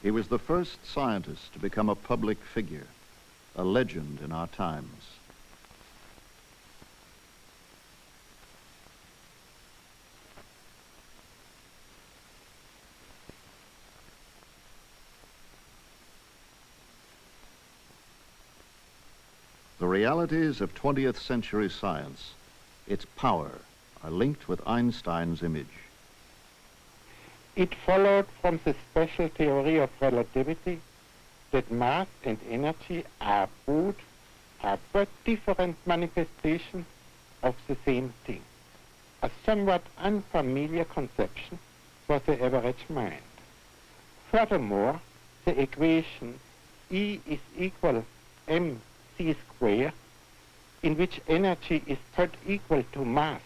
He was the first scientist to become a public figure, a legend in our times. The realities of 20th century science, its power, are linked with Einstein's image. It followed from the special theory of relativity that mass and energy are but different manifestations of the same thing, a somewhat unfamiliar conception for the average mind. Furthermore, the equation E is equal mc squared, in which energy is put equal to mass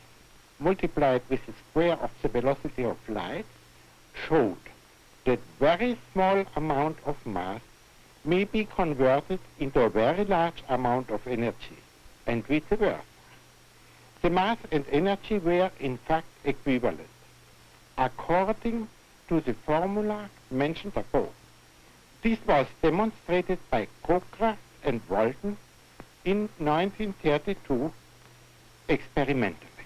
multiplied with the square of the velocity of light, showed that very small amount of mass may be converted into a very large amount of energy, and vice versa. The mass and energy were in fact equivalent, according to the formula mentioned above. This was demonstrated by Cockcroft and Walton in 1932 experimentally.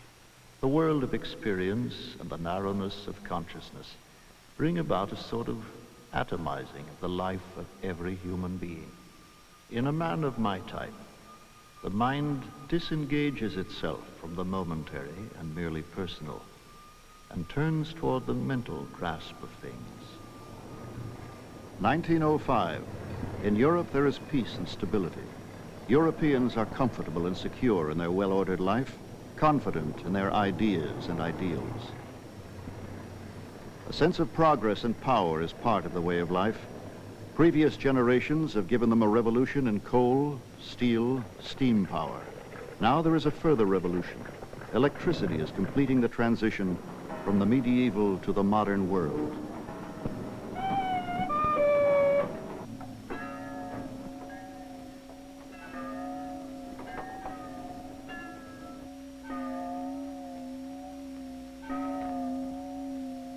The world of experience and the narrowness of consciousness bring about a sort of atomizing of the life of every human being. In a man of my type, the mind disengages itself from the momentary and merely personal and turns toward the mental grasp of things. 1905. In Europe there is peace and stability. Europeans are comfortable and secure in their well-ordered life, confident in their ideas and ideals. A sense of progress and power is part of the way of life. Previous generations have given them a revolution in coal, steel, steam power. Now there is a further revolution. Electricity is completing the transition from the medieval to the modern world.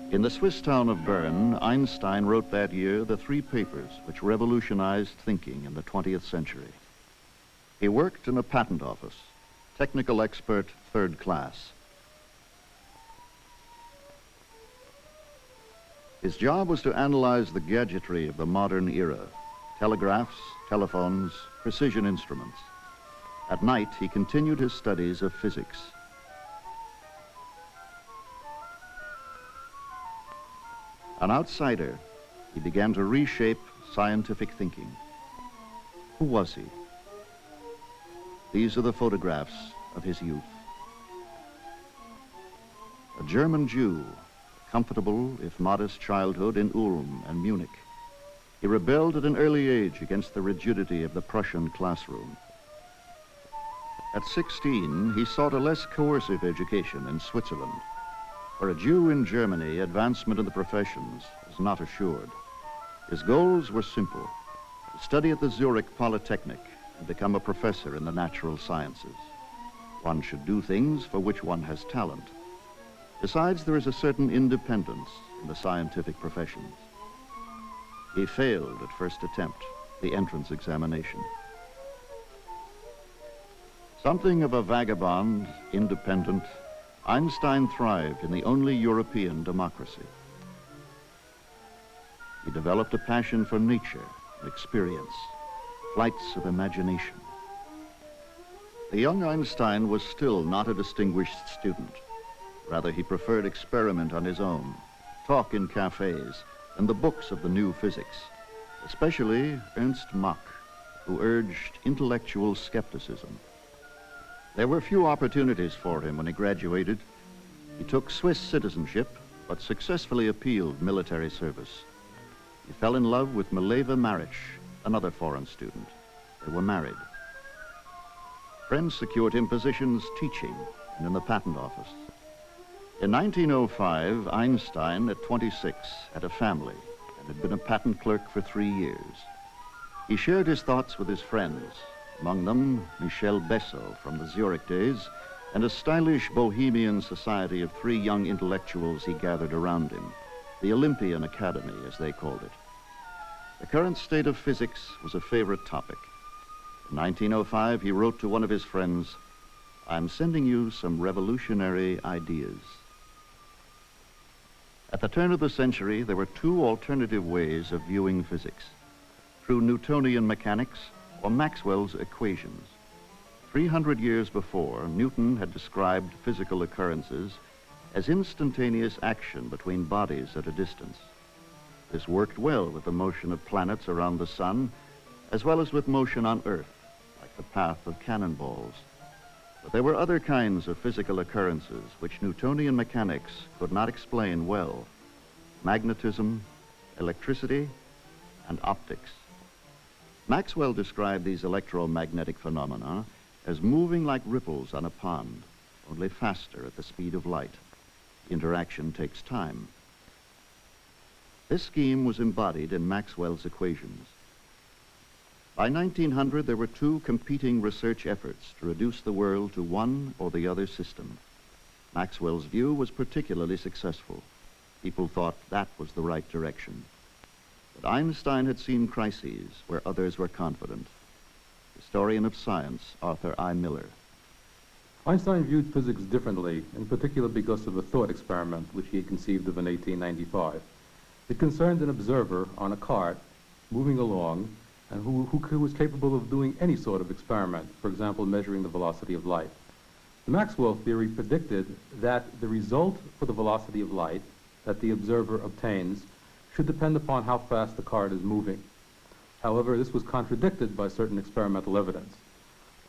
In the Swiss town of Bern, Einstein wrote that year the 3 papers which revolutionized thinking in the 20th century. He worked in a patent office, technical expert, 3rd class. His job was to analyze the gadgetry of the modern era, telegraphs, telephones, precision instruments. At night, he continued his studies of physics. An outsider, he began to reshape scientific thinking. Who was he? These are the photographs of his youth. A German Jew, comfortable if modest childhood in Ulm and Munich. He rebelled at an early age against the rigidity of the Prussian classroom. At 16, he sought a less coercive education in Switzerland. For a Jew in Germany, advancement in the professions was not assured. His goals were simple: to study at the Zurich Polytechnic and become a professor in the natural sciences. One should do things for which one has talent. Besides, there is a certain independence in the scientific professions. He failed at first attempt, the entrance examination. Something of a vagabond, independent, Einstein thrived in the only European democracy. He developed a passion for nature and experience, flights of imagination. The young Einstein was still not a distinguished student. Rather, he preferred experiment on his own, talk in cafes, and the books of the new physics, especially Ernst Mach, who urged intellectual skepticism. There were few opportunities for him when he graduated. He took Swiss citizenship, but successfully appealed military service. He fell in love with Mileva Maric, another foreign student. They were married. Friends secured him positions teaching and in the patent office. In 1905, Einstein, at 26, had a family and had been a patent clerk for 3 years. He shared his thoughts with his friends, among them Michel Besso from the Zurich days, and a stylish bohemian society of 3 young intellectuals he gathered around him, the Olympian Academy, as they called it. The current state of physics was a favorite topic. In 1905, he wrote to one of his friends, "I'm sending you some revolutionary ideas." At the turn of the century, there were two alternative ways of viewing physics: through Newtonian mechanics or Maxwell's equations. 300 years before, Newton had described physical occurrences as instantaneous action between bodies at a distance. This worked well with the motion of planets around the sun, as well as with motion on Earth, like the path of cannonballs. But there were other kinds of physical occurrences which Newtonian mechanics could not explain well: magnetism, electricity, and optics. Maxwell described these electromagnetic phenomena as moving like ripples on a pond, only faster at the speed of light. Interaction takes time. This scheme was embodied in Maxwell's equations. By 1900, there were two competing research efforts to reduce the world to one or the other system. Maxwell's view was particularly successful. People thought that was the right direction. But Einstein had seen crises where others were confident. Historian of science, Arthur I. Miller. Einstein viewed physics differently, in particular because of a thought experiment which he had conceived of in 1895. It concerned an observer on a cart moving along and who was capable of doing any sort of experiment, for example, measuring the velocity of light. The Maxwell theory predicted that the result for the velocity of light that the observer obtains should depend upon how fast the cart is moving. However, this was contradicted by certain experimental evidence.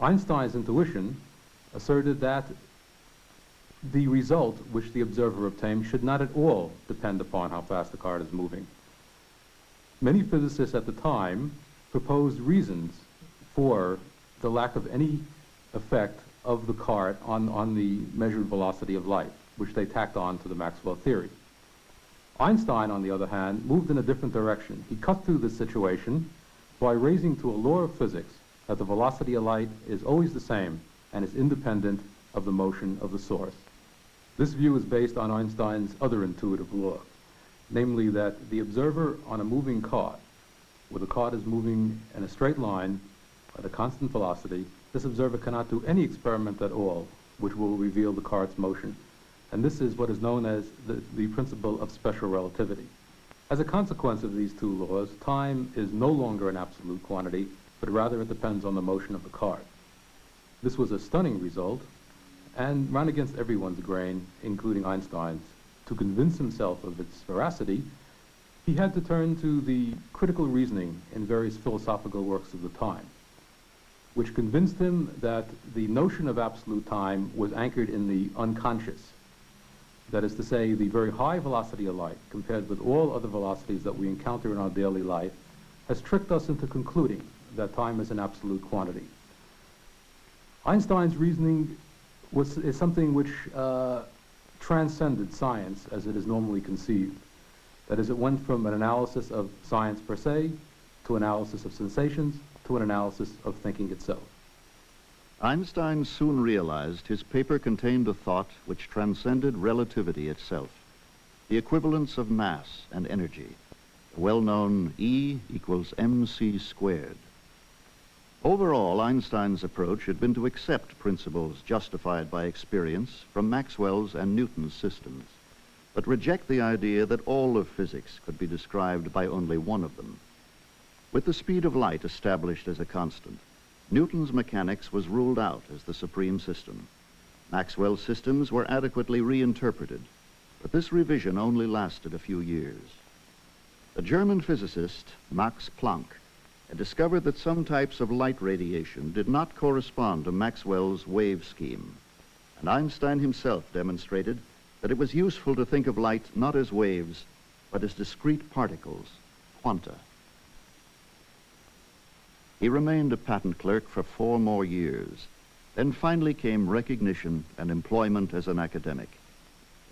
Einstein's intuition asserted that the result which the observer obtained should not at all depend upon how fast the cart is moving. Many physicists at the time proposed reasons for the lack of any effect of the cart on the measured velocity of light, which they tacked on to the Maxwell theory. Einstein, on the other hand, moved in a different direction. He cut through this situation by raising to a law of physics that the velocity of light is always the same and is independent of the motion of the source. This view is based on Einstein's other intuitive law, namely that the observer on a moving cart, where the cart is moving in a straight line at a constant velocity, this observer cannot do any experiment at all which will reveal the cart's motion. And this is what is known as the principle of special relativity. As a consequence of these two laws, time is no longer an absolute quantity, but rather it depends on the motion of the cart. This was a stunning result and ran against everyone's grain, including Einstein's. To convince himself of its veracity, he had to turn to the critical reasoning in various philosophical works of the time, which convinced him that the notion of absolute time was anchored in the unconscious. That is to say, the very high velocity of light, compared with all other velocities that we encounter in our daily life, has tricked us into concluding that time is an absolute quantity. Einstein's reasoning is something which transcended science as it is normally conceived. That is, it went from an analysis of science per se, to analysis of sensations, to an analysis of thinking itself. Einstein soon realized his paper contained a thought which transcended relativity itself, the equivalence of mass and energy, the well-known E equals mc squared. Overall, Einstein's approach had been to accept principles justified by experience from Maxwell's and Newton's systems, but reject the idea that all of physics could be described by only one of them. With the speed of light established as a constant, Newton's mechanics was ruled out as the supreme system. Maxwell's systems were adequately reinterpreted, but this revision only lasted a few years. The German physicist Max Planck had discovered that some types of light radiation did not correspond to Maxwell's wave scheme, and Einstein himself demonstrated that it was useful to think of light not as waves, but as discrete particles, quanta. He remained a patent clerk for 4 more years. Then finally came recognition and employment as an academic.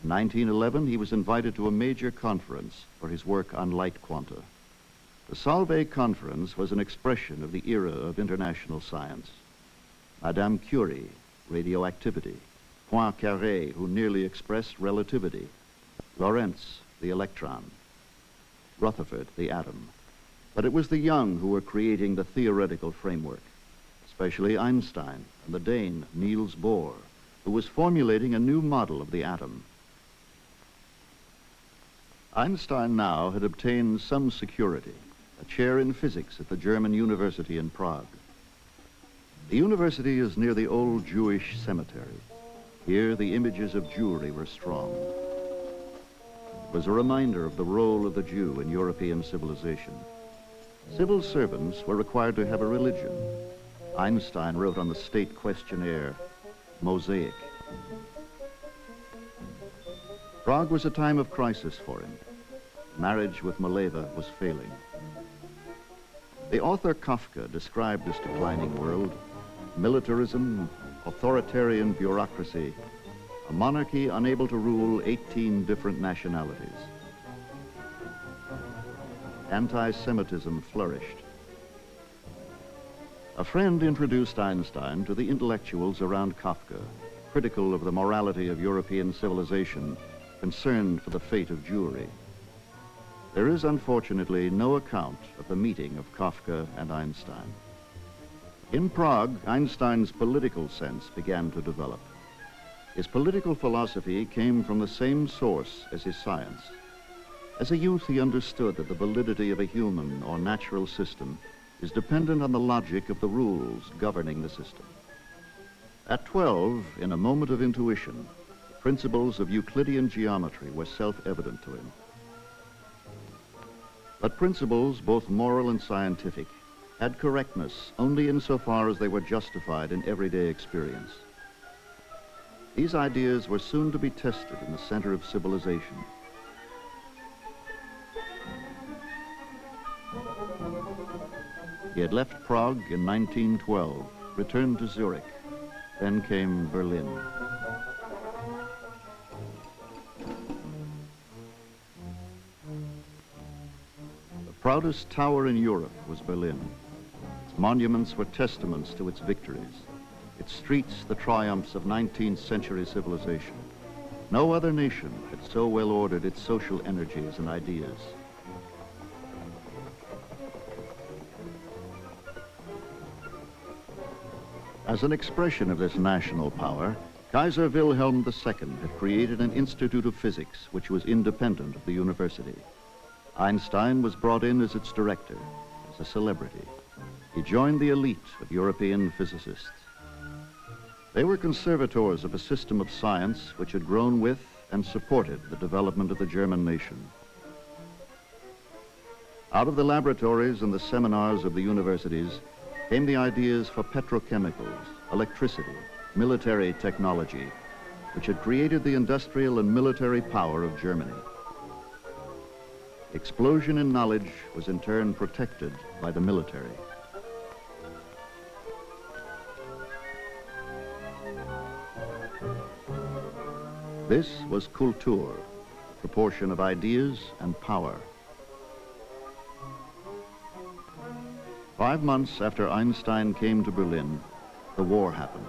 In 1911, he was invited to a major conference for his work on light quanta. The Solvay Conference was an expression of the era of international science. Madame Curie, radioactivity. Poincaré, who nearly expressed relativity. Lorentz, the electron. Rutherford, the atom. But it was the young who were creating the theoretical framework, especially Einstein and the Dane Niels Bohr, who was formulating a new model of the atom. Einstein now had obtained some security, a chair in physics at the German University in Prague. The university is near the old Jewish cemetery. Here, the images of Jewry were strong. It was a reminder of the role of the Jew in European civilization. Civil servants were required to have a religion. Einstein wrote on the state questionnaire, "Mosaic." Prague was a time of crisis for him. Marriage with Mileva was failing. The author Kafka described this declining world: militarism, authoritarian bureaucracy, a monarchy unable to rule 18 different nationalities. Anti-Semitism flourished. A friend introduced Einstein to the intellectuals around Kafka, critical of the morality of European civilization, concerned for the fate of Jewry. There is unfortunately no account of the meeting of Kafka and Einstein. In Prague, Einstein's political sense began to develop. His political philosophy came from the same source as his science. As a youth, he understood that the validity of a human or natural system is dependent on the logic of the rules governing the system. At 12, in a moment of intuition, the principles of Euclidean geometry were self-evident to him. But principles, both moral and scientific, had correctness only insofar as they were justified in everyday experience. These ideas were soon to be tested in the center of civilization. He had left Prague in 1912, returned to Zurich. Then came Berlin. The proudest tower in Europe was Berlin. Its monuments were testaments to its victories. Its streets the triumphs of 19th century civilization. No other nation had so well ordered its social energies and ideas. As an expression of this national power, Kaiser Wilhelm II had created an Institute of Physics which was independent of the university. Einstein was brought in as its director, as a celebrity. He joined the elite of European physicists. They were conservators of a system of science which had grown with and supported the development of the German nation. Out of the laboratories and the seminars of the universities came the ideas for petrochemicals, electricity, military technology, which had created the industrial and military power of Germany. Explosion in knowledge was in turn protected by the military. This was Kultur, the proportion of ideas and power. 5 months after Einstein came to Berlin, the war happened.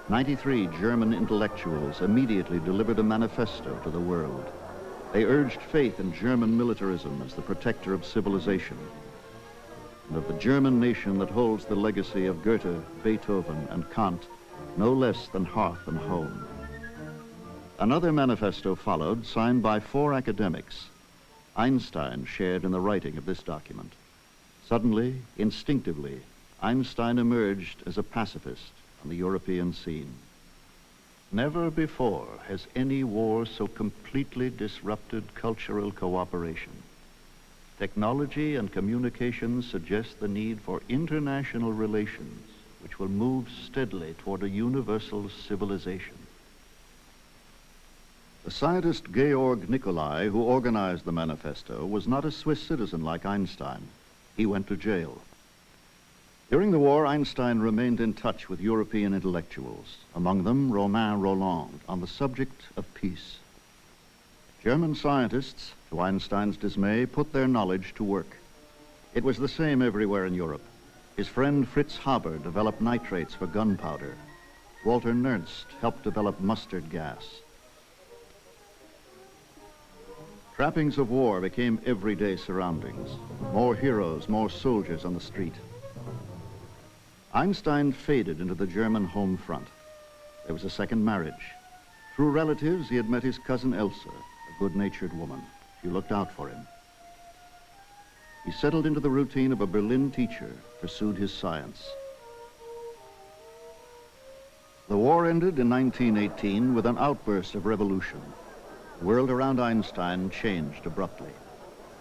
93 German intellectuals immediately delivered a manifesto to the world. They urged faith in German militarism as the protector of civilization, and of the German nation that holds the legacy of Goethe, Beethoven, and Kant, no less than hearth and home. Another manifesto followed, signed by 4 academics. Einstein shared in the writing of this document. Suddenly, instinctively, Einstein emerged as a pacifist on the European scene. Never before has any war so completely disrupted cultural cooperation. Technology and communications suggest the need for international relations, which will move steadily toward a universal civilization. The scientist Georg Nicolai, who organized the manifesto, was not a Swiss citizen like Einstein. He went to jail. During the war, Einstein remained in touch with European intellectuals, among them Romain Rolland, on the subject of peace. German scientists, to Einstein's dismay, put their knowledge to work. It was the same everywhere in Europe. His friend Fritz Haber developed nitrates for gunpowder. Walter Nernst helped develop mustard gas. Trappings of war became everyday surroundings. More heroes, more soldiers on the street. Einstein faded into the German home front. There was a second marriage. Through relatives, he had met his cousin Elsa, a good-natured woman. She looked out for him. He settled into the routine of a Berlin teacher, pursued his science. The war ended in 1918 with an outburst of revolution. The world around Einstein changed abruptly.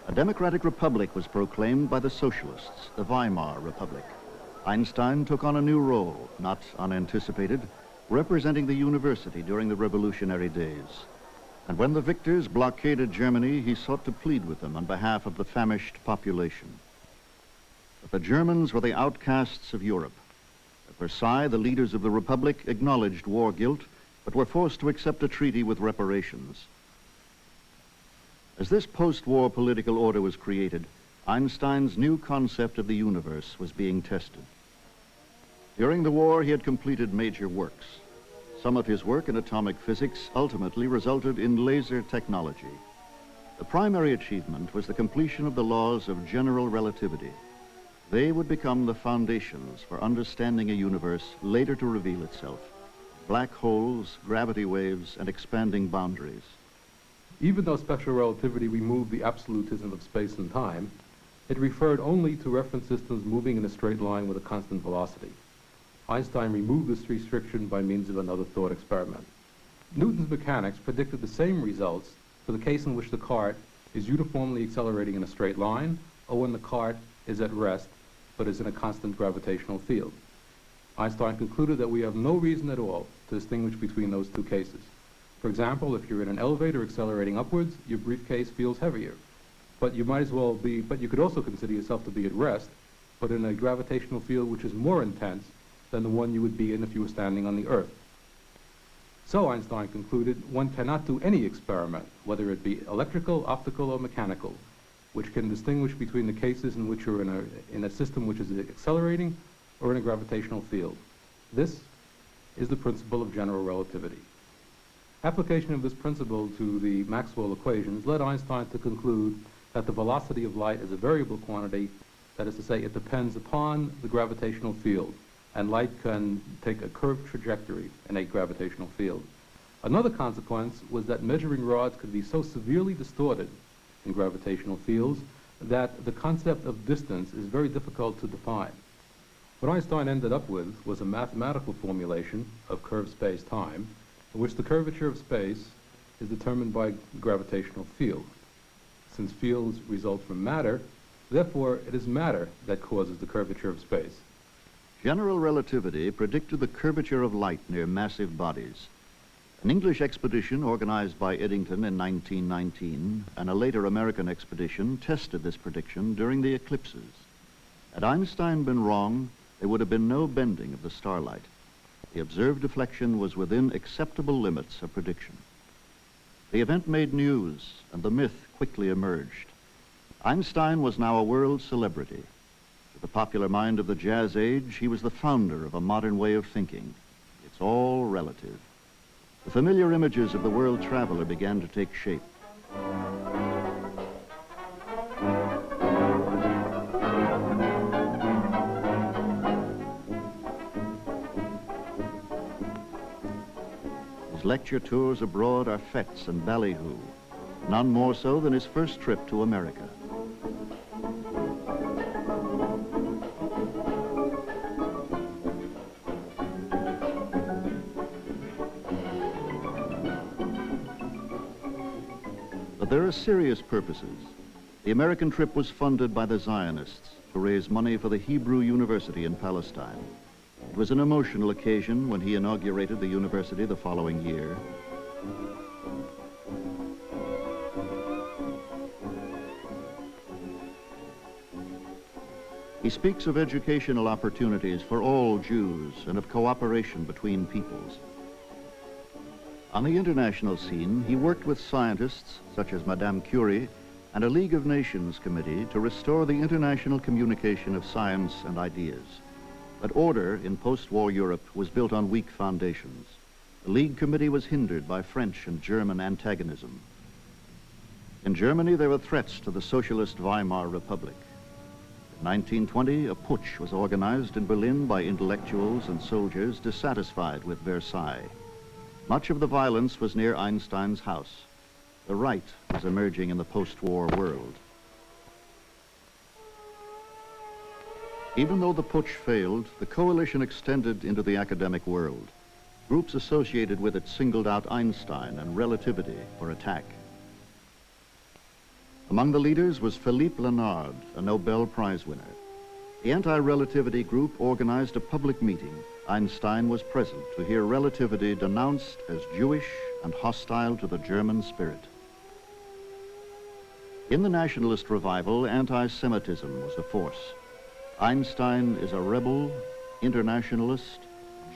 A democratic republic was proclaimed by the socialists, the Weimar Republic. Einstein took on a new role, not unanticipated, representing the university during the revolutionary days. And when the victors blockaded Germany, he sought to plead with them on behalf of the famished population. But the Germans were the outcasts of Europe. At Versailles, the leaders of the Republic acknowledged war guilt, but were forced to accept a treaty with reparations. As this post-war political order was created, Einstein's new concept of the universe was being tested. During the war, he had completed major works. Some of his work in atomic physics ultimately resulted in laser technology. The primary achievement was the completion of the laws of general relativity. They would become the foundations for understanding a universe later to reveal itself. Black holes, gravity waves, and expanding boundaries. Even though special relativity removed the absolutism of space and time, it referred only to reference systems moving in a straight line with a constant velocity. Einstein removed this restriction by means of another thought experiment. Newton's mechanics predicted the same results for the case in which the cart is uniformly accelerating in a straight line, or when the cart is at rest but is in a constant gravitational field. Einstein concluded that we have no reason at all to distinguish between those two cases. For example, if you're in an elevator accelerating upwards, your briefcase feels heavier. But you could also consider yourself to be at rest, but in a gravitational field which is more intense than the one you would be in if you were standing on the Earth. So Einstein concluded one cannot do any experiment, whether it be electrical, optical, or mechanical, which can distinguish between the cases in which you're in a system which is accelerating or in a gravitational field. This is the principle of general relativity. Application of this principle to the Maxwell equations led Einstein to conclude that the velocity of light is a variable quantity, that is to say, it depends upon the gravitational field, and light can take a curved trajectory in a gravitational field. Another consequence was that measuring rods could be so severely distorted in gravitational fields that the concept of distance is very difficult to define. What Einstein ended up with was a mathematical formulation of curved space-time, in which the curvature of space is determined by gravitational field. Since fields result from matter, therefore it is matter that causes the curvature of space. General relativity predicted the curvature of light near massive bodies. An English expedition organized by Eddington in 1919 and a later American expedition tested this prediction during the eclipses. Had Einstein been wrong, there would have been no bending of the starlight. The observed deflection was within acceptable limits of prediction. The event made news, and the myth quickly emerged. Einstein was now a world celebrity. To the popular mind of the jazz age, he was the founder of a modern way of thinking. It's all relative. The familiar images of the world traveler began to take shape. His lecture tours abroad are fetes and ballyhoo, none more so than his first trip to America. But there are serious purposes. The American trip was funded by the Zionists to raise money for the Hebrew University in Palestine. It was an emotional occasion when he inaugurated the university the following year. He speaks of educational opportunities for all Jews and of cooperation between peoples. On the international scene, he worked with scientists such as Madame Curie and a League of Nations committee to restore the international communication of science and ideas. But order in post-war Europe was built on weak foundations. The League committee was hindered by French and German antagonism. In Germany, there were threats to the socialist Weimar Republic. In 1920, a putsch was organized in Berlin by intellectuals and soldiers dissatisfied with Versailles. Much of the violence was near Einstein's house. The right was emerging in the post-war world. Even though the putsch failed, the coalition extended into the academic world. Groups associated with it singled out Einstein and relativity for attack. Among the leaders was Philippe Lenard, a Nobel Prize winner. The anti-relativity group organized a public meeting. Einstein was present to hear relativity denounced as Jewish and hostile to the German spirit. In the nationalist revival, anti-Semitism was a force. Einstein is a rebel, internationalist,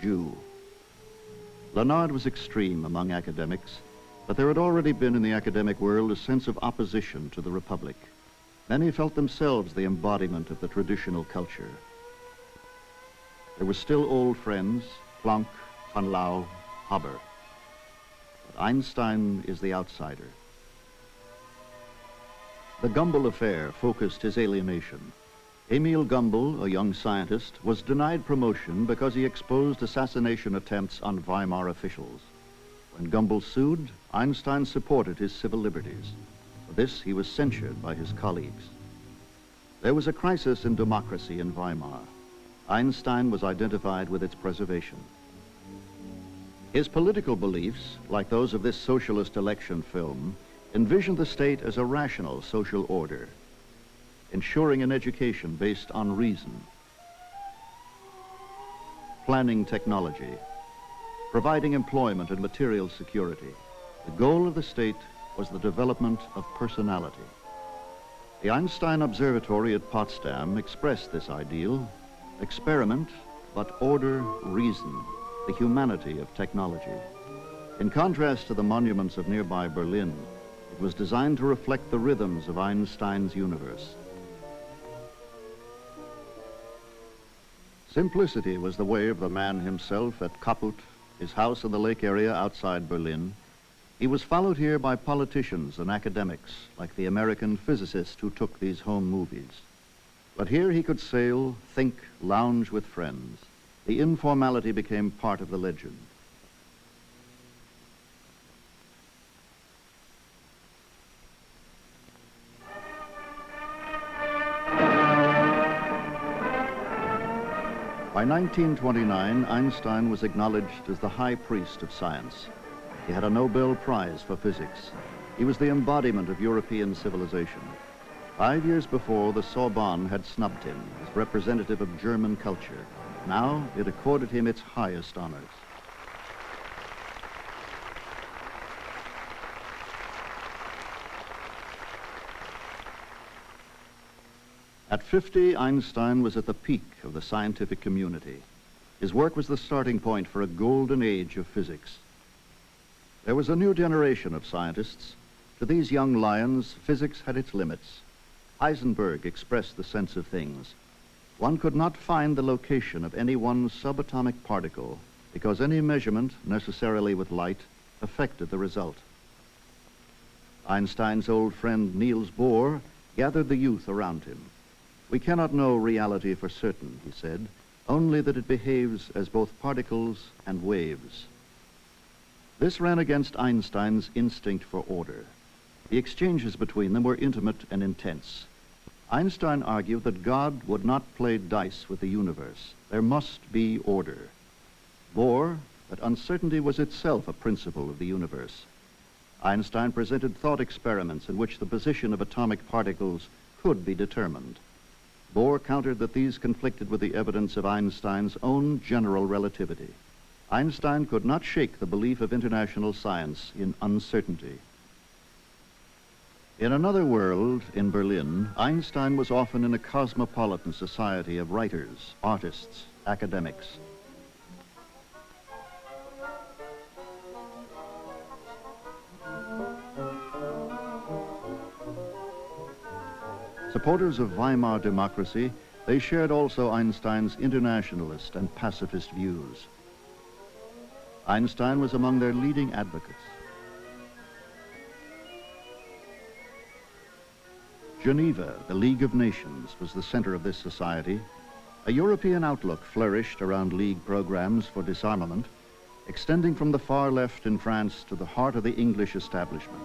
Jew. Lenard was extreme among academics, but there had already been in the academic world a sense of opposition to the Republic. Many felt themselves the embodiment of the traditional culture. There were still old friends, Planck, van Lau, Haber. But Einstein is the outsider. The Gumbel affair focused his alienation. Emil Gumbel, a young scientist, was denied promotion because he exposed assassination attempts on Weimar officials. When Gumbel sued, Einstein supported his civil liberties. For this, he was censured by his colleagues. There was a crisis in democracy in Weimar. Einstein was identified with its preservation. His political beliefs, like those of this socialist election film, envisioned the state as a rational social order, ensuring an education based on reason, planning technology, providing employment and material security. The goal of the state was the development of personality. The Einstein Observatory at Potsdam expressed this ideal: experiment, but order, reason, the humanity of technology. In contrast to the monuments of nearby Berlin, it was designed to reflect the rhythms of Einstein's universe. Simplicity was the way of the man himself at Kaputt, his house in the lake area outside Berlin. He was followed here by politicians and academics, like the American physicist who took these home movies. But here he could sail, think, lounge with friends. The informality became part of the legend. By 1929, Einstein was acknowledged as the high priest of science. He had a Nobel Prize for physics. He was the embodiment of European civilization. 5 years before, the Sorbonne had snubbed him as representative of German culture. Now, it accorded him its highest honors. At 50, Einstein was at the peak of the scientific community. His work was the starting point for a golden age of physics. There was a new generation of scientists. To these young lions, physics had its limits. Heisenberg expressed the sense of things. One could not find the location of any one subatomic particle because any measurement, necessarily with light, affected the result. Einstein's old friend Niels Bohr gathered the youth around him. "We cannot know reality for certain," he said, "only that it behaves as both particles and waves." This ran against Einstein's instinct for order. The exchanges between them were intimate and intense. Einstein argued that God would not play dice with the universe. There must be order. Bohr, that uncertainty was itself a principle of the universe. Einstein presented thought experiments in which the position of atomic particles could be determined. Bohr countered that these conflicted with the evidence of Einstein's own general relativity. Einstein could not shake the belief of international science in uncertainty. In another world, in Berlin, Einstein was often in a cosmopolitan society of writers, artists, academics. Supporters of Weimar democracy, they shared also Einstein's internationalist and pacifist views. Einstein was among their leading advocates. Geneva, the League of Nations, was the center of this society. A European outlook flourished around League programs for disarmament, extending from the far left in France to the heart of the English establishment.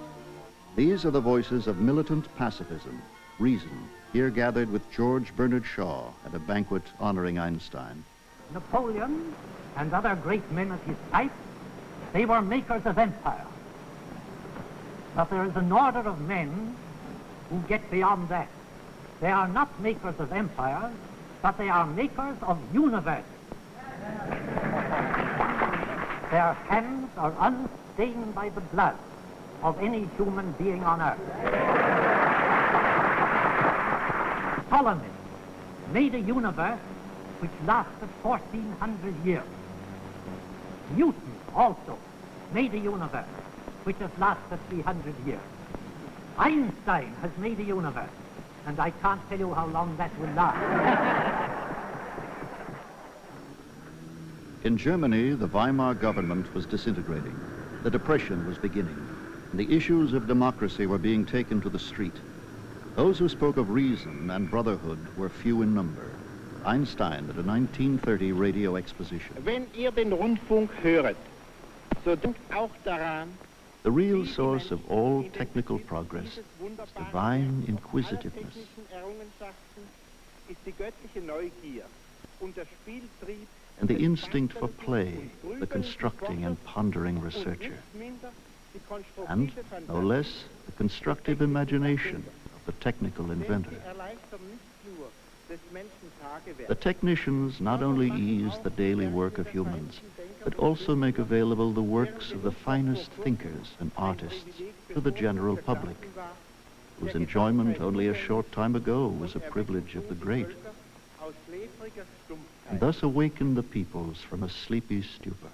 These are the voices of militant pacifism, reason, here gathered with George Bernard Shaw at a banquet honoring Einstein. Napoleon and other great men of his type, they were makers of empire. But there is an order of men who get beyond that. They are not makers of empires, but they are makers of universes. Their hands are unstained by the blood of any human being on earth. Ptolemy made a universe which lasted 1,400 years. Newton also made a universe which has lasted 300 years. Einstein has made a universe, and I can't tell you how long that will last. In Germany, the Weimar government was disintegrating. The Depression was beginning, and the issues of democracy were being taken to the street. Those who spoke of reason and brotherhood were few in number. Einstein at a 1930 radio exposition. Wenn ihr den Rundfunk höret, so denkt auch daran, the real source of all technical progress is divine inquisitiveness. And the instinct for play, the constructing and pondering researcher. And, no less, the constructive imagination of the technical inventor. The technicians not only ease the daily work of humans, but also make available the works of the finest thinkers and artists to the general public, whose enjoyment only a short time ago was a privilege of the great, and thus awaken the peoples from a sleepy stupor.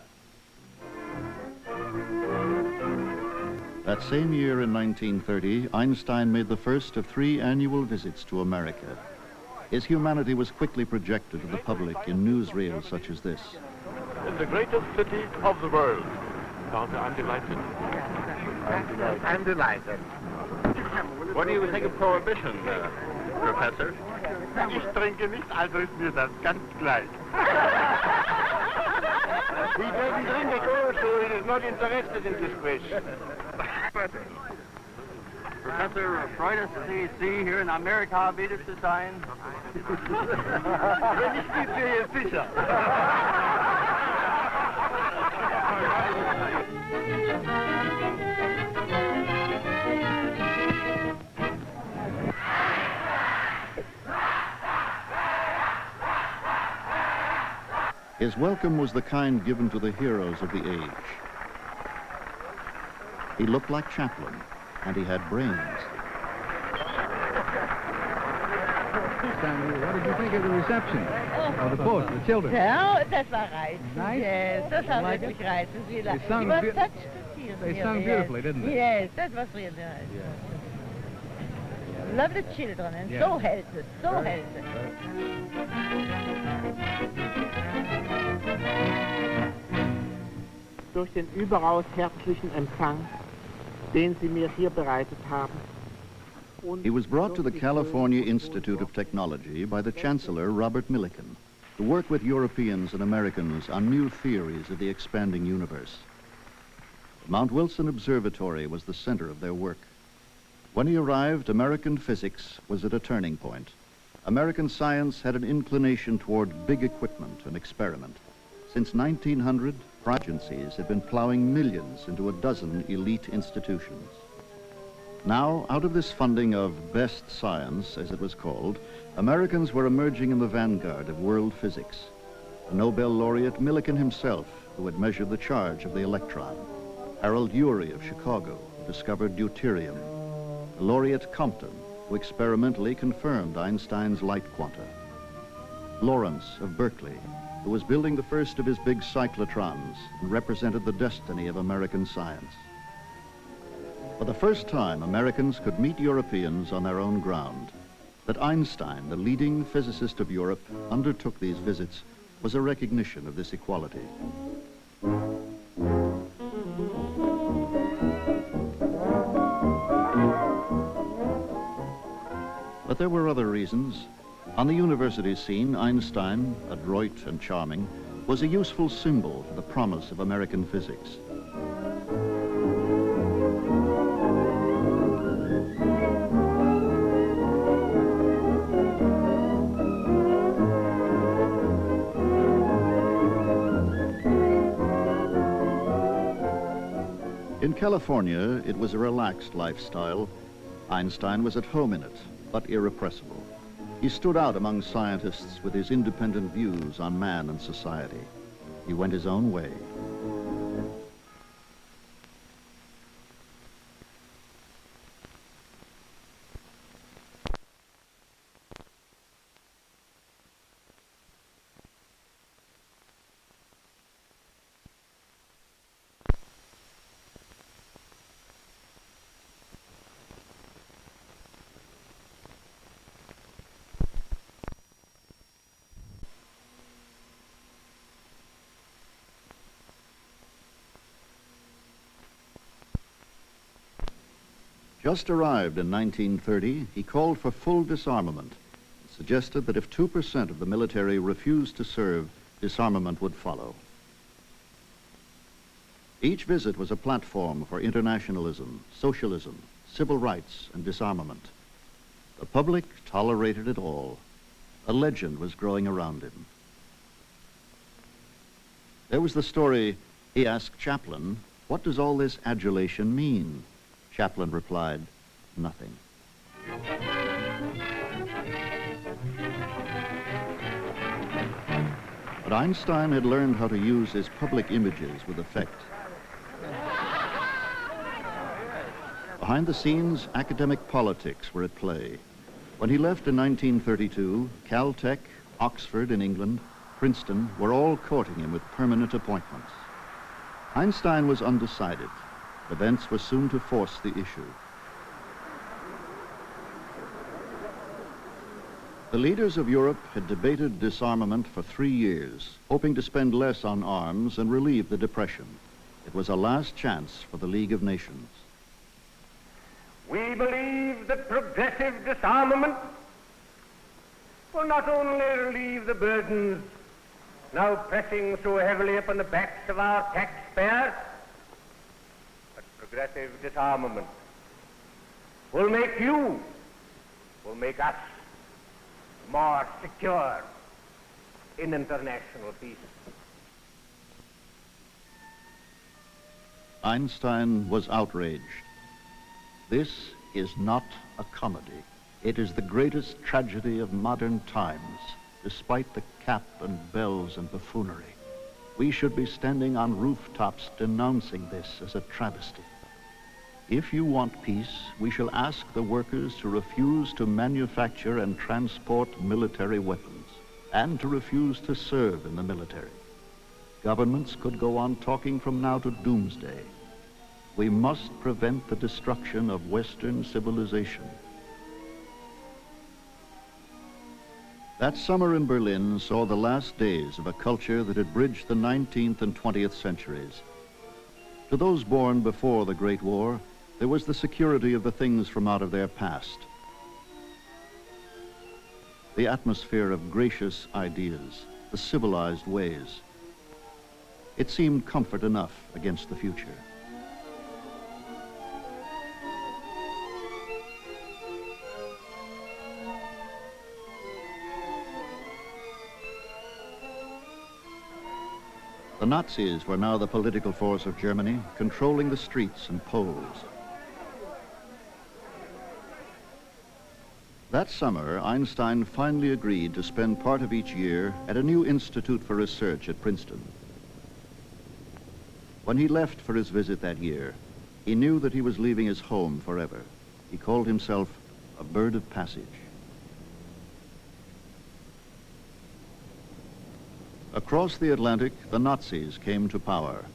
That same year in 1930, Einstein made the first of 3 annual visits to America. His humanity was quickly projected to the public in newsreels such as this. In the greatest city of the world. I'm delighted. I'm delighted. What do you think of prohibition, Professor? Ich trinke nicht, also ist mir das ganz gleich. He doesn't drink at all, so he is not interested in this question. Professor, freut es Sie hier in Amerika wieder zu sein? Wenn ich die sehe, sicher. His welcome was the kind given to the heroes of the age. He looked like Chaplin, and he had brains. What did you think of the reception? Of the post, the children? Ja, das war reizend. Nice? Yes, das war Like wirklich it? reizend. They sung, they sung beautifully, didn't they? Yes, that was really nice. Love the children, and so healthy, so healthy. Durch den überaus herzlichen Empfang, den Sie mir hier bereitet haben. He was brought to the California Institute of Technology by the Chancellor, Robert Millikan, to work with Europeans and Americans on new theories of the expanding universe. The Mount Wilson Observatory was the center of their work. When he arrived, American physics was at a turning point. American science had an inclination toward big equipment and experiment. Since 1900, agencies had been plowing millions into a dozen elite institutions. Now, out of this funding of best science, as it was called, Americans were emerging in the vanguard of world physics. The Nobel laureate Millikan himself, who had measured the charge of the electron. Harold Urey of Chicago, who discovered deuterium. The laureate Compton, who experimentally confirmed Einstein's light quanta. Lawrence of Berkeley, who was building the first of his big cyclotrons and represented the destiny of American science. For the first time, Americans could meet Europeans on their own ground. That Einstein, the leading physicist of Europe, undertook these visits was a recognition of this equality. But there were other reasons. On the university scene, Einstein, adroit and charming, was a useful symbol for the promise of American physics. In California, it was a relaxed lifestyle. Einstein was at home in it, but irrepressible. He stood out among scientists with his independent views on man and society. He went his own way. Just arrived in 1930, he called for full disarmament and suggested that if 2% of the military refused to serve, disarmament would follow. Each visit was a platform for internationalism, socialism, civil rights, and disarmament. The public tolerated it all. A legend was growing around him. There was the story, he asked Chaplin, "What does all this adulation mean?" Chaplin replied, "Nothing." But Einstein had learned how to use his public images with effect. Behind the scenes, academic politics were at play. When he left in 1932, Caltech, Oxford in England, Princeton were all courting him with permanent appointments. Einstein was undecided. Events were soon to force the issue. The leaders of Europe had debated disarmament for 3 years, hoping to spend less on arms and relieve the depression. It was a last chance for the League of Nations. We believe that progressive disarmament will not only relieve the burdens now pressing so heavily upon the backs of our taxpayers, but progressive disarmament will make us more secure in international peace. Einstein was outraged. This is not a comedy. It is the greatest tragedy of modern times, despite the cap and bells and buffoonery. We should be standing on rooftops denouncing this as a travesty. If you want peace, we shall ask the workers to refuse to manufacture and transport military weapons, and to refuse to serve in the military. Governments could go on talking from now to doomsday. We must prevent the destruction of Western civilization. That summer in Berlin saw the last days of a culture that had bridged the 19th and 20th centuries. To those born before the Great War, there was the security of the things from out of their past. The atmosphere of gracious ideas, the civilized ways. It seemed comfort enough against the future. The Nazis were now the political force of Germany, controlling the streets and polls. That summer, Einstein finally agreed to spend part of each year at a new institute for research at Princeton. When he left for his visit that year, he knew that he was leaving his home forever. He called himself a bird of passage. Across the Atlantic, the Nazis came to power.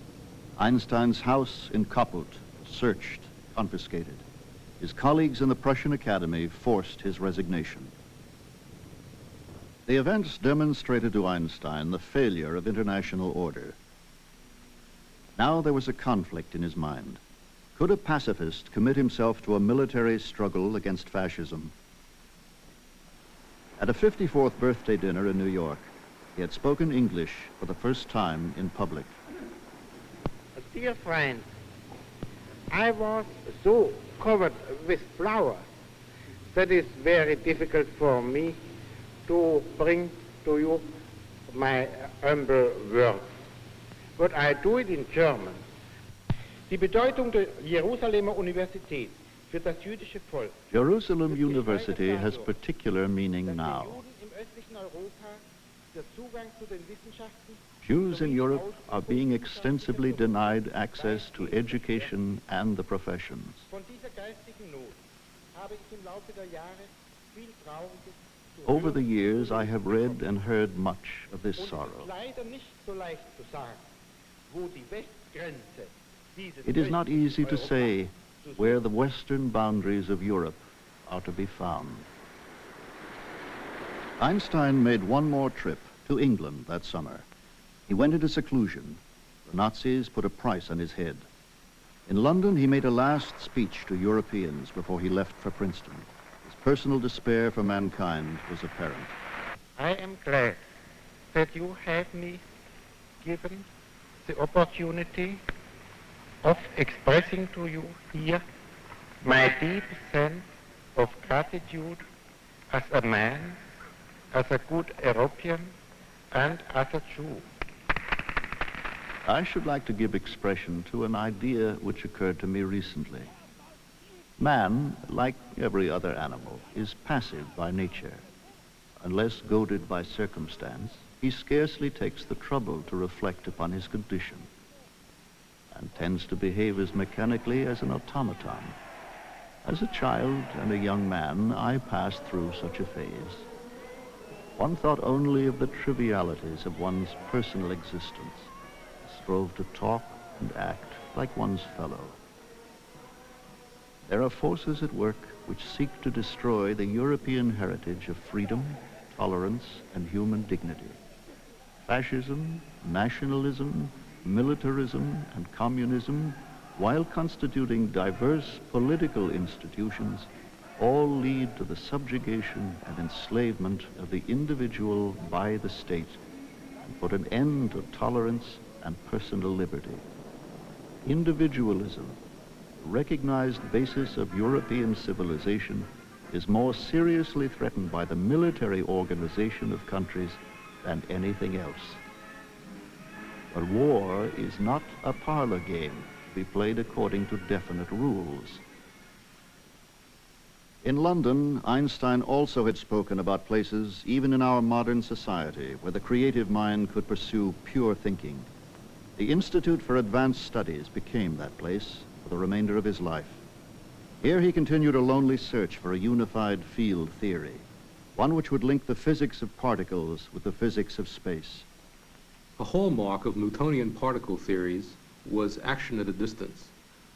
Einstein's house in Kaput searched, confiscated. His colleagues in the Prussian Academy forced his resignation. The events demonstrated to Einstein the failure of international order. Now there was a conflict in his mind. Could a pacifist commit himself to a military struggle against fascism? At a 54th birthday dinner in New York, he had spoken English for the first time in public. Dear friends, I was so covered with flowers that it's very difficult for me to bring to you my humble words. But I do it in German. Die Bedeutung der Jerusalemer Universität für das jüdische Volk. Jerusalem University has particular meaning now. Jews in Europe are being extensively denied access to education and the professions. Over the years, I have read and heard much of this sorrow. It is not easy to say where the western boundaries of Europe are to be found. Einstein made one more trip to England that summer. He went into seclusion. The Nazis put a price on his head. In London, he made a last speech to Europeans before he left for Princeton. His personal despair for mankind was apparent. I am glad that you have me given the opportunity of expressing to you here my deep sense of gratitude as a man, as a good European, and as a Jew. I should like to give expression to an idea which occurred to me recently. Man, like every other animal, is passive by nature. Unless goaded by circumstance, he scarcely takes the trouble to reflect upon his condition and tends to behave as mechanically as an automaton. As a child and a young man, I passed through such a phase. One thought only of the trivialities of one's personal existence, strove to talk and act like one's fellow. There are forces at work which seek to destroy the European heritage of freedom, tolerance, and human dignity. Fascism, nationalism, militarism, and communism, while constituting diverse political institutions, all lead to the subjugation and enslavement of the individual by the state and put an end to tolerance and personal liberty. Individualism, the recognized basis of European civilization, is more seriously threatened by the military organization of countries than anything else. But war is not a parlor game to be played according to definite rules. In London, Einstein also had spoken about places, even in our modern society, where the creative mind could pursue pure thinking. The Institute for Advanced Studies became that place for the remainder of his life. Here he continued a lonely search for a unified field theory, one which would link the physics of particles with the physics of space. A hallmark of Newtonian particle theories was action at a distance.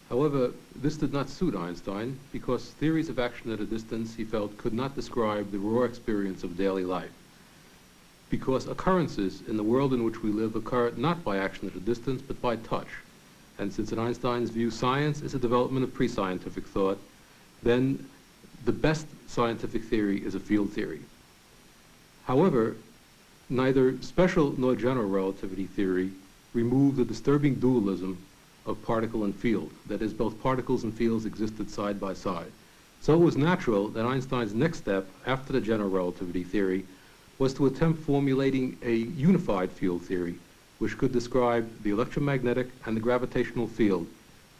However, this did not suit Einstein because theories of action at a distance, he felt, could not describe the raw experience of daily life. Because occurrences in the world in which we live occur not by action at a distance, but by touch. And since in Einstein's view, science is a development of pre-scientific thought, then the best scientific theory is a field theory. However, neither special nor general relativity theory remove the disturbing dualism of particle and field. That is, both particles and fields existed side by side. So it was natural that Einstein's next step after the general relativity theory was to attempt formulating a unified field theory which could describe the electromagnetic and the gravitational field,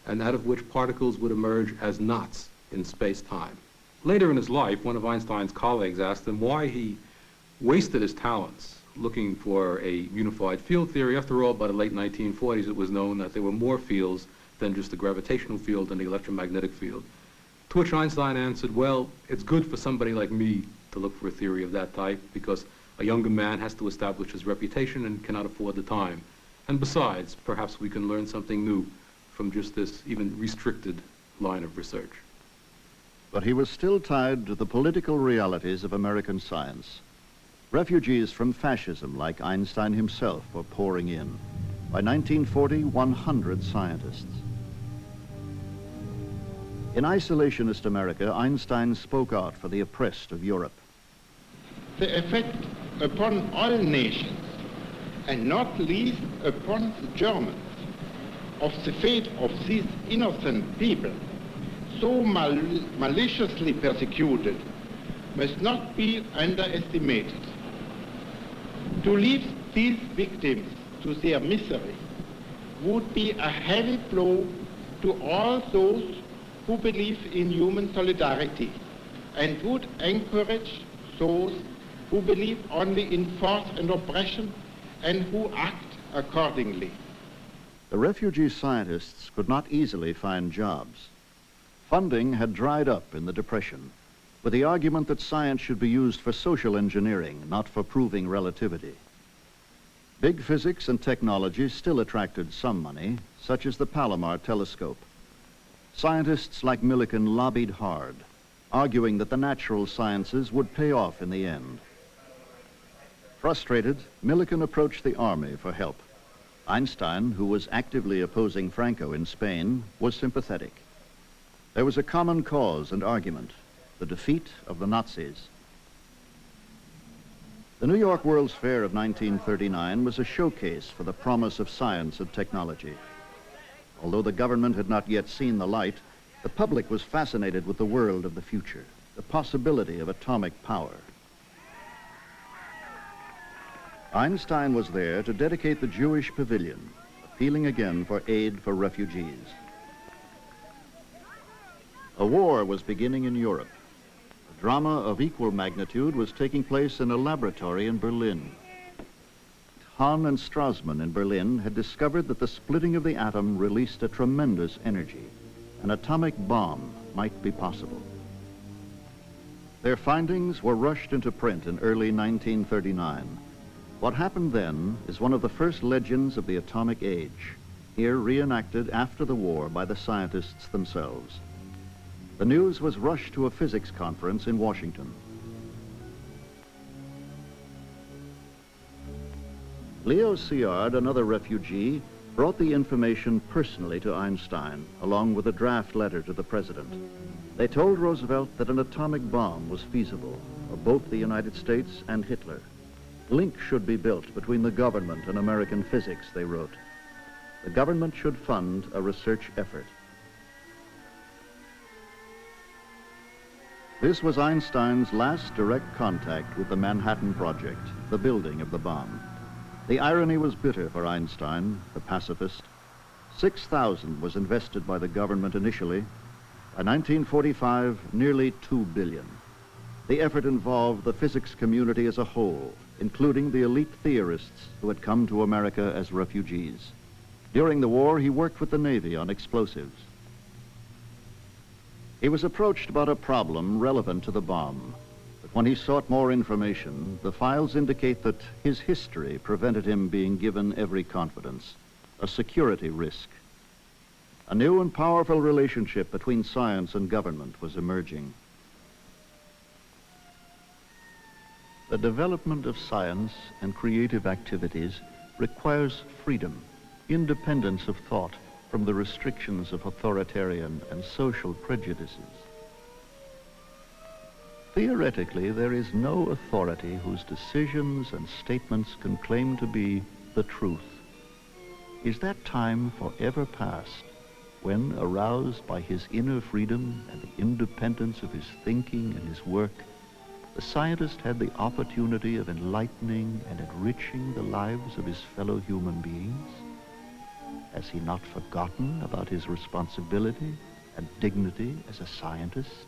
and out of which particles would emerge as knots in space-time. Later in his life, one of Einstein's colleagues asked him why he wasted his talents looking for a unified field theory. After all, by the late 1940s, it was known that there were more fields than just the gravitational field and the electromagnetic field. To which Einstein answered, well, it's good for somebody like me to look for a theory of that type because a younger man has to establish his reputation and cannot afford the time. And besides, perhaps we can learn something new from just this even restricted line of research. But he was still tied to the political realities of American science. Refugees from fascism, like Einstein himself, were pouring in. By 1940, 100 scientists. In isolationist America, Einstein spoke out for the oppressed of Europe. the effect upon all nations, and not least upon the Germans, of the fate of these innocent people, so maliciously persecuted, must not be underestimated. To leave these victims to their misery would be a heavy blow to all those who believe in human solidarity and would encourage those who believe only in force and oppression and who act accordingly. The refugee scientists could not easily find jobs. Funding had dried up in the Depression, with the argument that science should be used for social engineering, not for proving relativity. Big physics and technology still attracted some money, such as the Palomar telescope. Scientists like Millikan lobbied hard, arguing that the natural sciences would pay off in the end. Frustrated, Millikan approached the army for help. Einstein, who was actively opposing Franco in Spain, was sympathetic. There was a common cause and argument: the defeat of the Nazis. The New York World's Fair of 1939 was a showcase for the promise of science and technology. Although the government had not yet seen the light, the public was fascinated with the world of the future, the possibility of atomic power. Einstein was there to dedicate the Jewish pavilion, appealing again for aid for refugees. A war was beginning in Europe. A drama of equal magnitude was taking place in a laboratory in Berlin. Hahn and Strassmann in Berlin had discovered that the splitting of the atom released a tremendous energy. An atomic bomb might be possible. Their findings were rushed into print in early 1939. What happened then is one of the first legends of the atomic age, here reenacted after the war by the scientists themselves. The news was rushed to a physics conference in Washington. Leo Szilard, another refugee, brought the information personally to Einstein, along with a draft letter to the president. They told Roosevelt that an atomic bomb was feasible for both the United States and Hitler. Link should be built between the government and American physics, they wrote. The government should fund a research effort. This was Einstein's last direct contact with the Manhattan Project, the building of the bomb. The irony was bitter for Einstein, the pacifist. 6,000 was invested by the government initially. By 1945, nearly $2 billion. The effort involved the physics community as a whole, including the elite theorists who had come to America as refugees. During the war, he worked with the Navy on explosives. He was approached about a problem relevant to the bomb, but when he sought more information, the files indicate that his history prevented him being given every confidence, a security risk. A new and powerful relationship between science and government was emerging. The development of science and creative activities requires freedom, independence of thought from the restrictions of authoritarian and social prejudices. Theoretically, there is no authority whose decisions and statements can claim to be the truth. Is that time forever past when, aroused by his inner freedom and the independence of his thinking and his work, the scientist had the opportunity of enlightening and enriching the lives of his fellow human beings? Has he not forgotten about his responsibility and dignity as a scientist?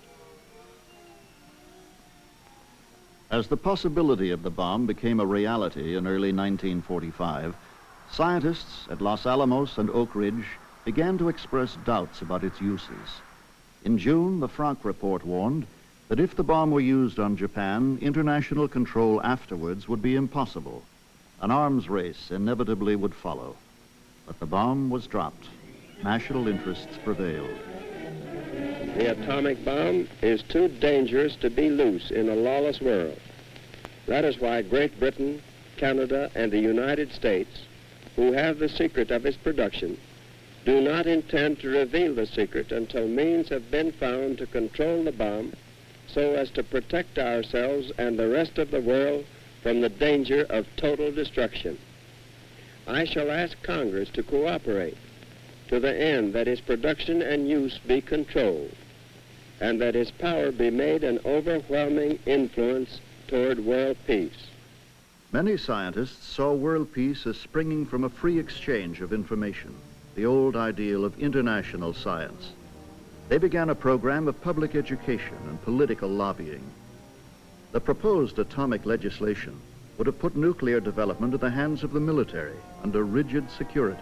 As the possibility of the bomb became a reality in early 1945, scientists at Los Alamos and Oak Ridge began to express doubts about its uses. In June, the Frank report warned that if the bomb were used on Japan, international control afterwards would be impossible. An arms race inevitably would follow. But the bomb was dropped. National interests prevailed. The atomic bomb is too dangerous to be loose in a lawless world. That is why Great Britain, Canada, and the United States, who have the secret of its production, do not intend to reveal the secret until means have been found to control the bomb so as to protect ourselves and the rest of the world from the danger of total destruction. I shall ask Congress to cooperate to the end that its production and use be controlled, and that its power be made an overwhelming influence toward world peace. Many scientists saw world peace as springing from a free exchange of information, the old ideal of international science. They began a program of public education and political lobbying. The proposed atomic legislation would have put nuclear development in the hands of the military under rigid security.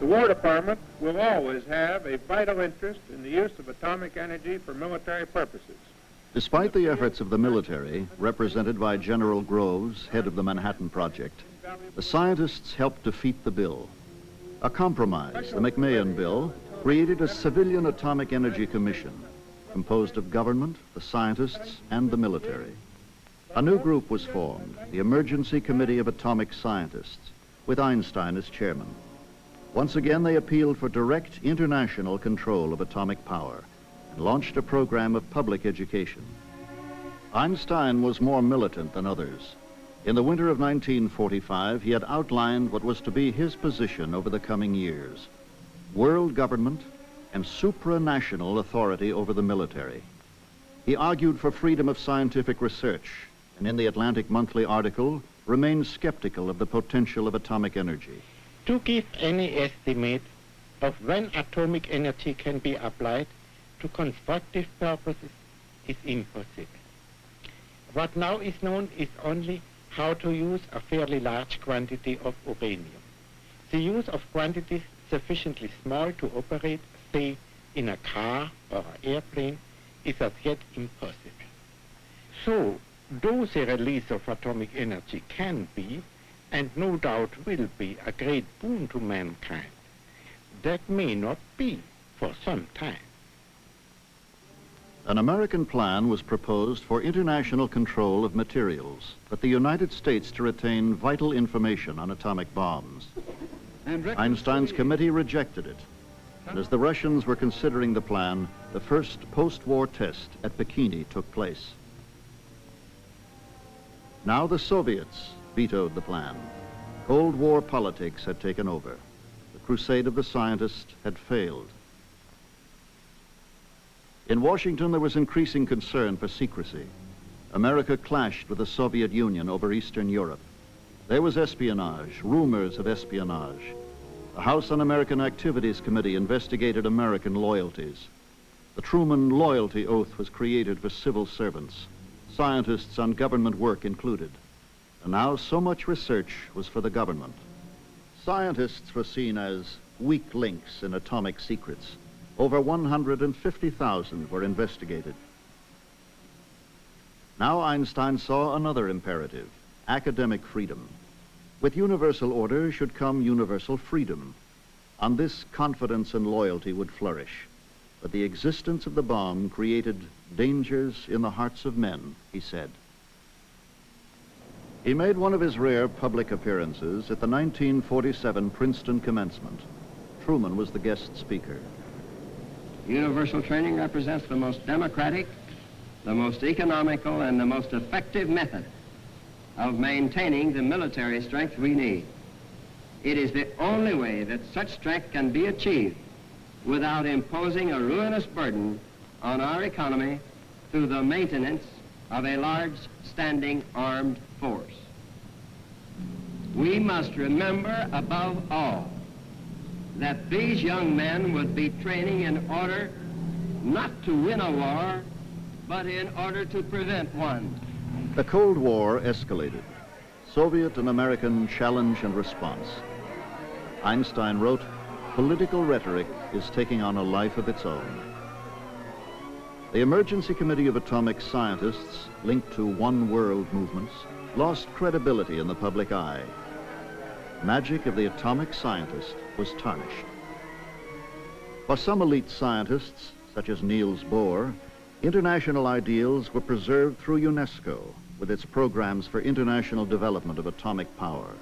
The War Department will always have a vital interest in the use of atomic energy for military purposes. Despite the efforts of the military, represented by General Groves, head of the Manhattan Project, the scientists helped defeat the bill. A compromise, the McMahon bill, created a civilian atomic energy commission composed of government, the scientists, and the military. A new group was formed, the Emergency Committee of Atomic Scientists, with Einstein as chairman. Once again, they appealed for direct international control of atomic power and launched a program of public education. Einstein was more militant than others. In the winter of 1945, he had outlined what was to be his position over the coming years: world government and supranational authority over the military. He argued for freedom of scientific research, and in the Atlantic Monthly article, remained skeptical of the potential of atomic energy. To give any estimate of when atomic energy can be applied to constructive purposes is impossible. What now is known is only how to use a fairly large quantity of uranium. The use of quantities sufficiently small to operate, say, in a car or an airplane is as yet impossible. So, though the release of atomic energy can be, and no doubt will be, a great boon to mankind, that may not be for some time. An American plan was proposed for international control of materials, but the United States to retain vital information on atomic bombs. Einstein's committee rejected it, and as the Russians were considering the plan, the first post-war test at Bikini took place. Now the Soviets vetoed the plan. Cold War politics had taken over. The crusade of the scientists had failed. In Washington, there was increasing concern for secrecy. America clashed with the Soviet Union over Eastern Europe. There was espionage, rumors of espionage. The House Un-American Activities Committee investigated American loyalties. The Truman Loyalty Oath was created for civil servants, scientists on government work included. And now so much research was for the government. Scientists were seen as weak links in atomic secrets. Over 150,000 were investigated. Now Einstein saw another imperative: academic freedom. With universal order should come universal freedom. On this, confidence and loyalty would flourish. But the existence of the bomb created dangers in the hearts of men, he said. He made one of his rare public appearances at the 1947 Princeton commencement. Truman was the guest speaker. Universal training represents the most democratic, the most economical, and the most effective method of maintaining the military strength we need. It is the only way that such strength can be achieved without imposing a ruinous burden on our economy through the maintenance of a large standing armed force. We must remember above all that these young men would be training in order not to win a war, but in order to prevent one. The Cold War escalated. Soviet and American challenge and response. Einstein wrote, "Political rhetoric is taking on a life of its own." The Emergency Committee of Atomic Scientists, linked to One World movements, lost credibility in the public eye. Magic of the atomic scientist was tarnished. For some elite scientists, such as Niels Bohr, international ideals were preserved through UNESCO with its programs for international development of atomic power.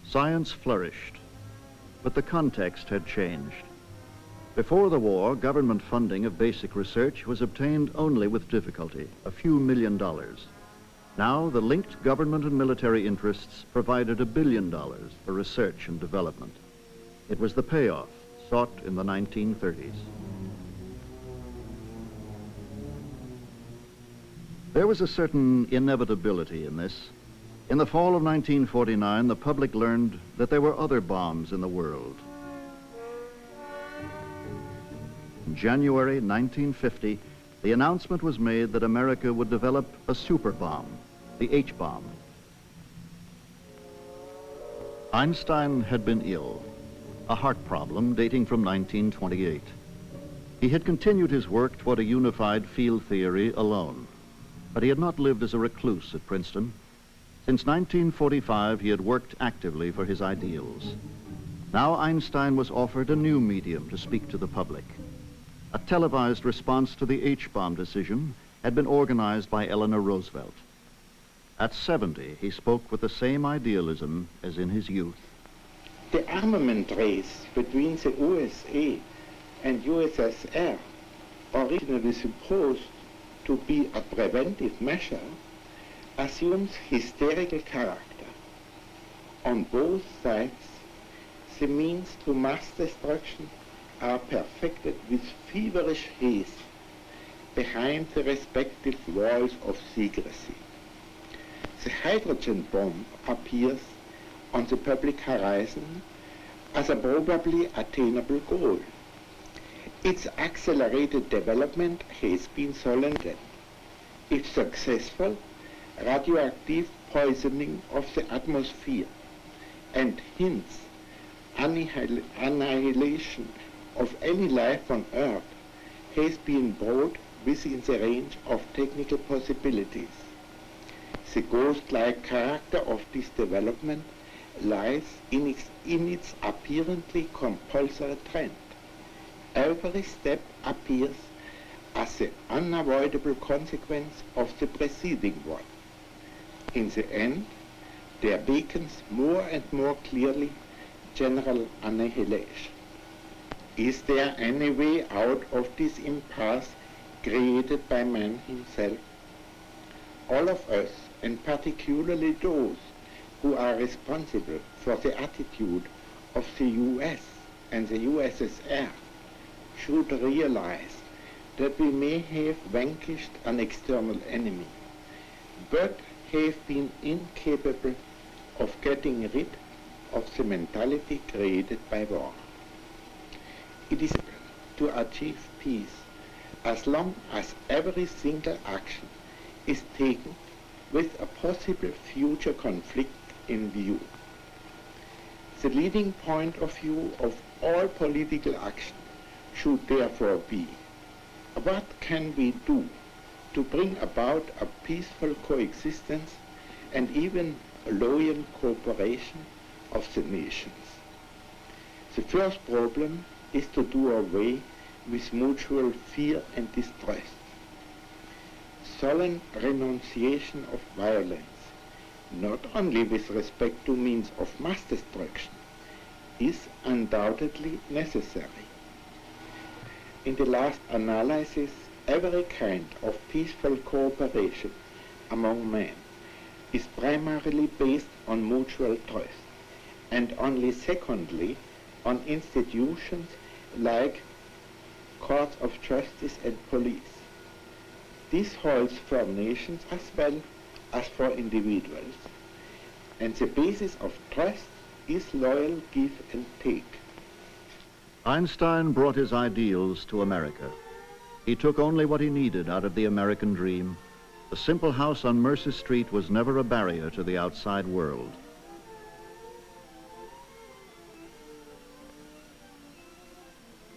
Science flourished, but the context had changed. Before the war, government funding of basic research was obtained only with difficulty, a few $1 million. Now, the linked government and military interests provided $1 billion for research and development. It was the payoff sought in the 1930s. There was a certain inevitability in this. In the fall of 1949, the public learned that there were other bombs in the world. In January 1950, the announcement was made that America would develop a super bomb, the H-bomb. Einstein had been ill, a heart problem dating from 1928. He had continued his work toward a unified field theory alone, but he had not lived as a recluse at Princeton. Since 1945, he had worked actively for his ideals. Now Einstein was offered a new medium to speak to the public. A televised response to the H-bomb decision had been organized by Eleanor Roosevelt. At 70, he spoke with the same idealism as in his youth. The armament race between the USA and USSR, originally supposed to be a preventive measure, assumes hysterical character. On both sides, the means to mass destruction are perfected with feverish haste behind the respective walls of secrecy. The hydrogen bomb appears on the public horizon as a probably attainable goal. Its accelerated development has been solicited. If successful, radioactive poisoning of the atmosphere and hence annihilation of any life on Earth has been brought within the range of technical possibilities. The ghost-like character of this development lies in its apparently compulsory trend. Every step appears as the unavoidable consequence of the preceding one. In the end, there beacons more and more clearly general annihilation. Is there any way out of this impasse created by man himself? All of us, and particularly those who are responsible for the attitude of the US and the USSR, should realize that we may have vanquished an external enemy, but have been incapable of getting rid of the mentality created by war. It is to achieve peace as long as every single action is taken with a possible future conflict in view. The leading point of view of all political action should therefore be, what can we do to bring about a peaceful coexistence and even a loyal cooperation of the nations? The first problem is to do away with mutual fear and distrust. Solemn renunciation of violence, not only with respect to means of mass destruction, is undoubtedly necessary. In the last analysis, every kind of peaceful cooperation among men is primarily based on mutual trust, and only secondly on institutions like courts of justice and police. This holds for nations as well as for individuals, and the basis of trust is loyal give and take. Einstein brought his ideals to America. He took only what he needed out of the American dream. The simple house on Mercer Street was never a barrier to the outside world.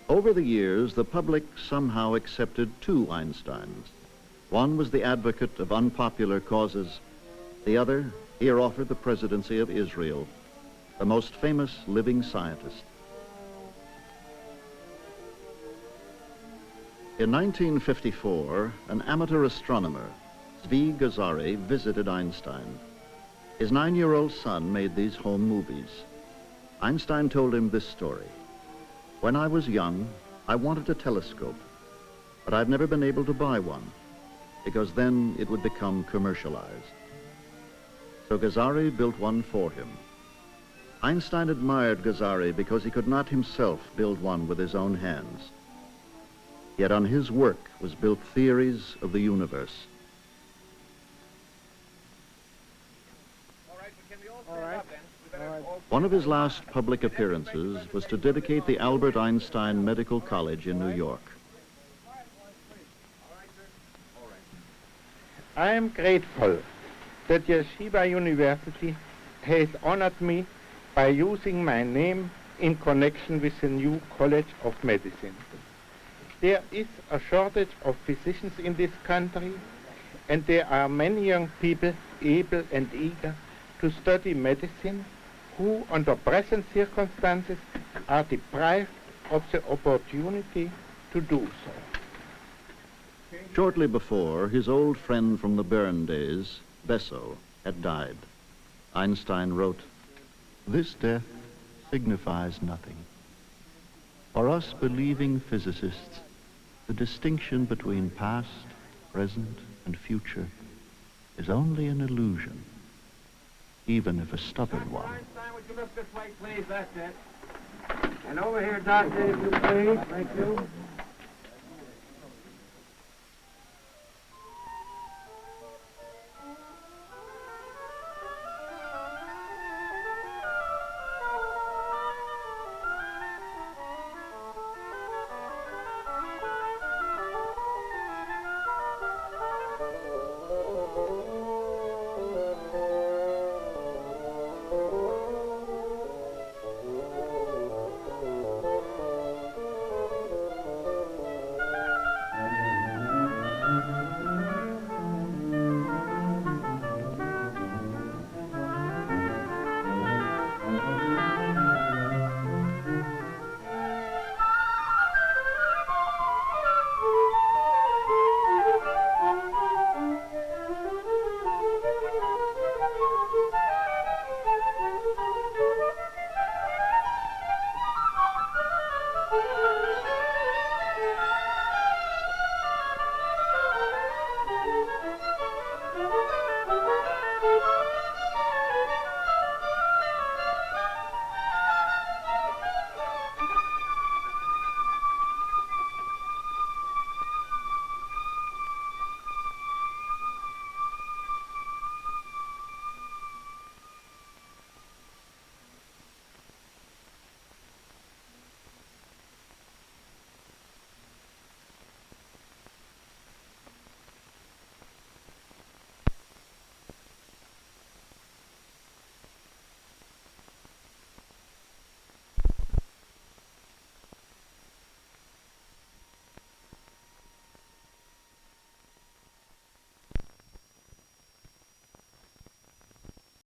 Over the years, the public somehow accepted two Einsteins. One was the advocate of unpopular causes. The other, here offered the presidency of Israel, the most famous living scientist. In 1954, an amateur astronomer, Zvi Gazari, visited Einstein. His 9-year-old son made these home movies. Einstein told him this story. When I was young, I wanted a telescope, but I've never been able to buy one, because then it would become commercialized. So Ghazari built one for him. Einstein admired Ghazari because he could not himself build one with his own hands. Yet on his work was built theories of the universe. One of his last public appearances was to dedicate the Albert Einstein Medical College in New York. I am grateful that Yeshiva University has honored me by using my name in connection with the new College of Medicine. There is a shortage of physicians in this country, and there are many young people able and eager to study medicine who, under present circumstances, are deprived of the opportunity to do so. Shortly before, his old friend from the Bern days, Besso, had died. Einstein wrote, "This death signifies nothing. For us believing physicists, the distinction between past, present, and future is only an illusion, even if a stubborn one." Einstein, would you look this way, please? That's it. And over here, Doctor, if you please. Thank you.